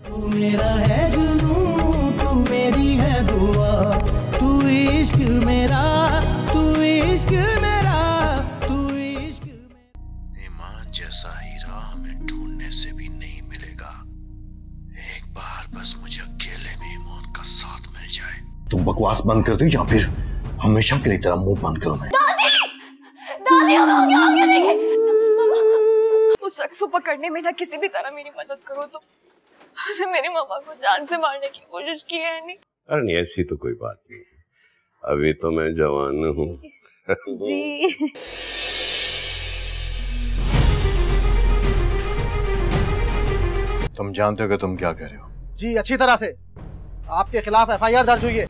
तू मेरा है जुनून, तू मेरी है दुआ, तू इश्क मेरा, तू इश्क मेरा, तू इश्क मेरा। ईमान जैसा हीरा हमें ढूंढने से भी नहीं मिलेगा। एक बार बस मुझे अकेले में ईमान का साथ मिल जाए। तुम बकवास बंद कर दो या फिर हमेशा के लिए तेरा मुंह बंद करो। मैं दादी, दादी हमें देखे। उस शख्स को पकड़ने में ना किसी भी तरह मेरी मदद करो। तो मेरी मामा को जान से मारने की कोशिश की है। नहीं अरे नहीं, ऐसी तो कोई बात नहीं, अभी तो मैं जवान हूँ। जी तुम जानते हो कि तुम क्या कह रहे हो? जी अच्छी तरह से। आपके खिलाफ FIR दर्ज हुई है।